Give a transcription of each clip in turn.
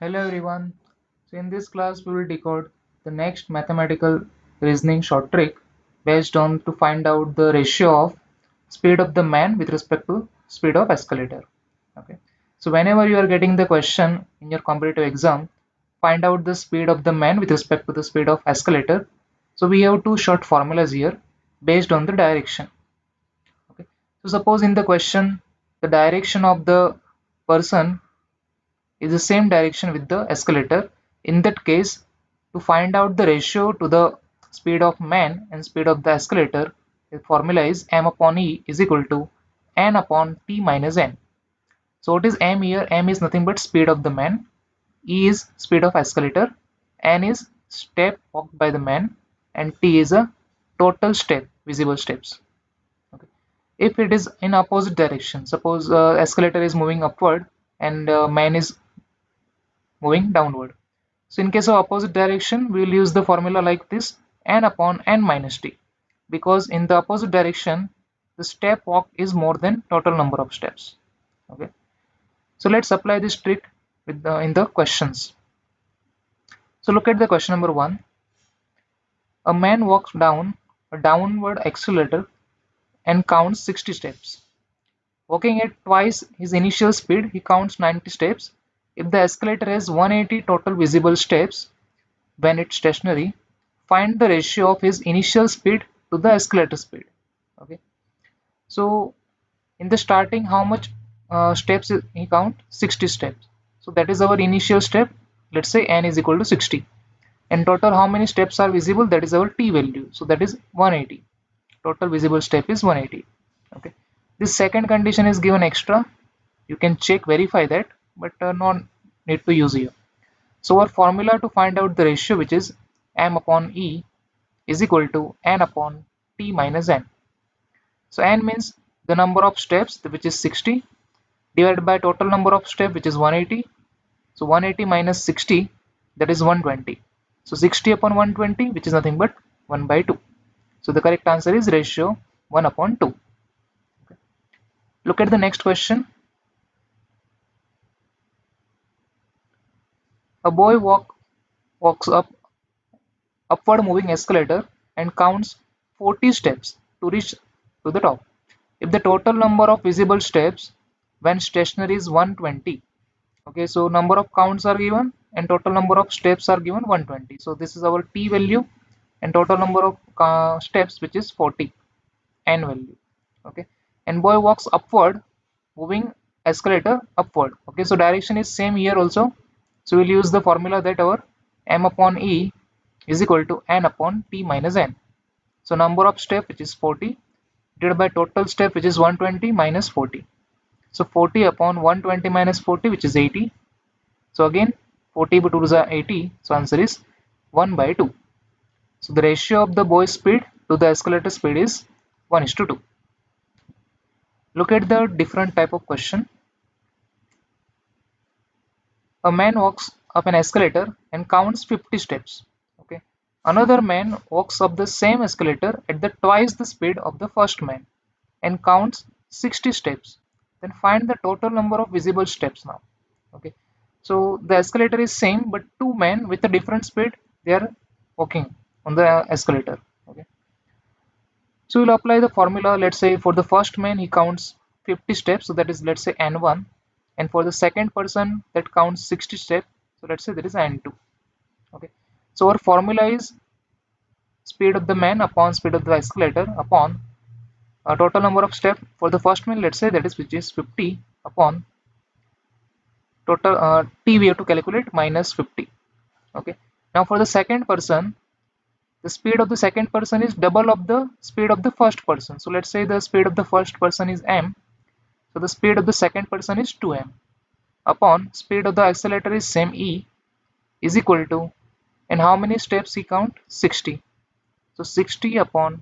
Hello everyone. So in this class we will decode the next mathematical reasoning short trick based on to find out the ratio of speed of the man with respect to speed of escalator. Okay. So whenever you are getting the question in your competitive exam, find out the speed of the man with respect to the speed of escalator. So we have two short formulas here based on the direction. Okay. So suppose in the question the direction of the person is the same direction with the escalator. In that case, to find out the ratio to the speed of man and speed of the escalator, the formula is m upon e is equal to n upon t minus n. So what is m here? M is nothing but speed of the man, e is speed of escalator, n is step walked by the man, and t is a total step, visible steps. Okay. If it is in opposite direction, suppose escalator is moving upward and man is moving downward. So in case of opposite direction, we will use the formula like this, n upon n minus t, because in the opposite direction, the step walk is more than total number of steps. Okay. So let's apply this trick in the questions. So look at the question number 1. A man walks down a downward accelerator and counts 60 steps. Walking at twice his initial speed, he counts 90 steps. If the escalator has 180 total visible steps, when it's stationary, find the ratio of his initial speed to the escalator speed. Okay, so in the starting, how much steps he count? 60 steps. So that is our initial step. Let's say n is equal to 60. And total, how many steps are visible? That is our t value. So that is 180. Total visible step is 180. Okay. This second condition is given extra. You can check, verify that, but not need to use here. So our formula to find out the ratio, which is m upon e is equal to n upon t minus n. So n means the number of steps, which is 60, divided by total number of steps, which is 180. So 180 minus 60, that is 120. So 60 upon 120, which is nothing but 1 by 2. So the correct answer is ratio 1 upon 2. Look at the next question. A boy walks up upward moving escalator and counts 40 steps to reach to the top. If the total number of visible steps when stationary is 120, okay, so number of counts are given and total number of steps are given 120. So this is our t value and total number of steps, which is 40, n value. Okay, and boy walks upward moving escalator upward. Okay, so direction is same here also. So we'll use the formula that our m upon e is equal to n upon t minus n. So number of step, which is 40, divided by total step, which is 120 minus 40. So 40 upon 120 minus 40, which is 80. So again 40 by 2 is 80. So answer is 1 by 2. So the ratio of the boy's speed to the escalator speed is 1:2. Look at the different type of question. A man walks up an escalator and counts 50 steps. Okay. Another man walks up the same escalator at the twice the speed of the first man and counts 60 steps. Then find the total number of visible steps now. Okay. So the escalator is same, but two men with a different speed, they are walking on the escalator. Okay. So we'll apply the formula. Let's say for the first man he counts 50 steps, so that is, let's say, n1, and for the second person that counts 60 steps, so let's say that is n2. Okay, so our formula is speed of the man upon speed of the escalator upon total number of steps for the first man, let's say, that is, which is 50, upon total t we have to calculate minus 50. Okay, now for the second person, the speed of the second person is double of the speed of the first person. So let's say the speed of the first person is m, so the speed of the second person is 2m, upon speed of the accelerator is same, e, is equal to, and how many steps he count? 60. So 60 upon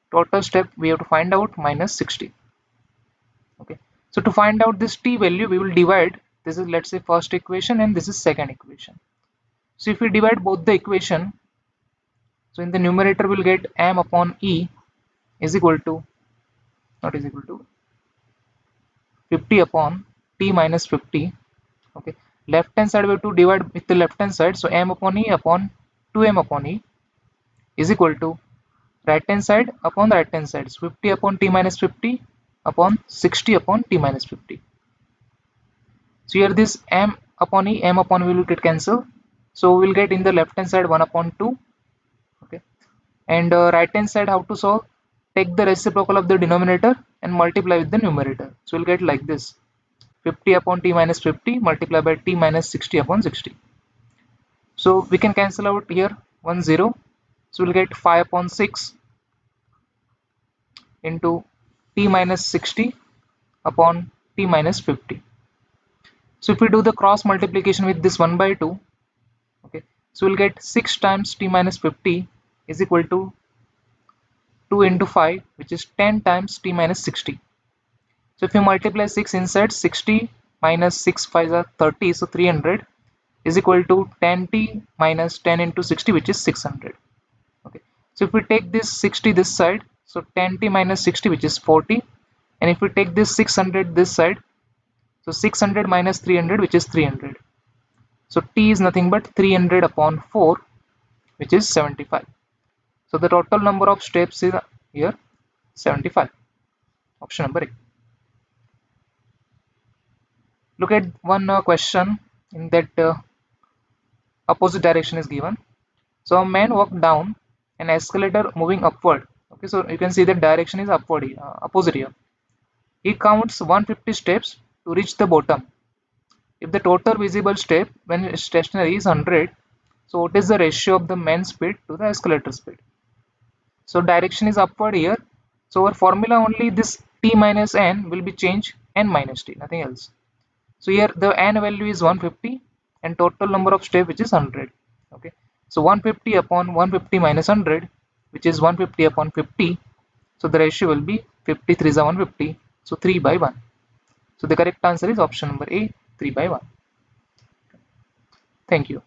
total step we have to find out minus 60. Okay, so to find out this t value, we will divide, this is, let's say, first equation and this is second equation. So if we divide both the equation, so in the numerator we'll get m upon e is equal to, not is equal to, 50 upon t minus 50. Okay, Left hand side we have to divide with the left hand side, so m upon e upon 2m upon e is equal to right hand side upon the right hand side, so 50 upon t minus 50 upon 60 upon t minus 50. So here this m upon e will get cancelled, so we will get in the left hand side 1 upon 2. Okay, and right hand side how to solve? Take the reciprocal of the denominator and multiply with the numerator, so we'll get like this: 50 upon t minus 50 multiplied by t minus 60 upon 60. So we can cancel out here 1 0, so we'll get 5 upon 6 into t minus 60 upon t minus 50. So if we do the cross multiplication with this 1 by 2, okay, so we'll get 6 times t minus 50 is equal to 2 into 5, which is 10 times t minus 60. So if you multiply 6 inside, 60 minus 6 5 are 30, so 300 is equal to 10t minus 10 into 60, which is 600. Okay, so if we take this 60 this side, so 10t minus 60, which is 40, and if we take this 600 this side, so 600 minus 300, which is 300. So t is nothing but 300 upon 4, which is 75. So the total number of steps is here 75. Option number A. Look at one question in that opposite direction is given. So a man walked down an escalator moving upward. Okay, so you can see the direction is upward, opposite here. He counts 150 steps to reach the bottom. If the total visible step when stationary is 100, so what is the ratio of the man's speed to the escalator speed? So direction is upward here. So our formula only this t minus n will be changed n minus t, nothing else. So here the n value is 150 and total number of steps which is 100. Okay, so 150 upon 150 minus 100, which is 150 upon 50. So the ratio will be 53 is 150, so 3 by 1. So the correct answer is option number A, 3 by 1. Thank you.